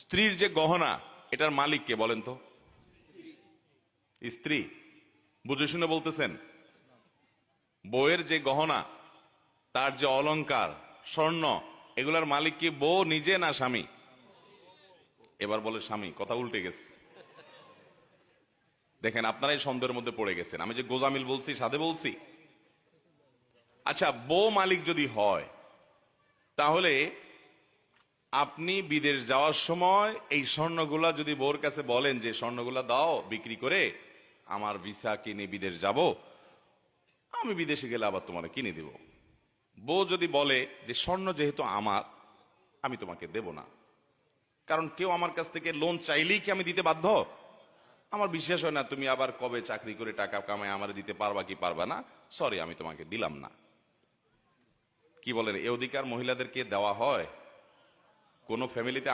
স্ত্রীর যে গহনা এটার মালিক কে বলেন তো? স্ত্রী। বুঝে শুনে বলতেছেন? বউয়ের যে গহনা, তার যে অলংকার, স্বর্ণ, এগুলার মালিক কি বউ নিজে না স্বামী? এবার বলে স্বামী। কথা উল্টে গেছে। দেখেন, আপনারাই সন্দেহের মধ্যে পড়ে গেছেন। আমি যে গোজামিল বলছি সাধে বলছি? আচ্ছা, বউ মালিক যদি হয়, তাহলে আপনি বিদেশ যাওয়ার সময় এই স্বর্ণগুলা যদি বউর কাছে বলেন যে স্বর্ণগুলা দাও বিক্রি করে, আমার ভিসা কিনে বিদেশ যাব, আমি বিদেশে গেলে আবার তোমার কিনে দেব। বউ যদি বলে যে স্বর্ণ যেহেতু আমার, আমি তোমাকে দেব না, কারণ কেউ আমার কাছ থেকে লোন চাইলেই কি আমি দিতে বাধ্য? আমার বিশ্বাস হয় না তুমি আবার কবে চাকরি করে টাকা কামায় আমার দিতে পারবা কি পারবা না, সরি আমি তোমাকে দিলাম না। কি বলেন, এ অধিকার মহিলাদেরকে দেওয়া হয়? কোন ফ্যামিলিতে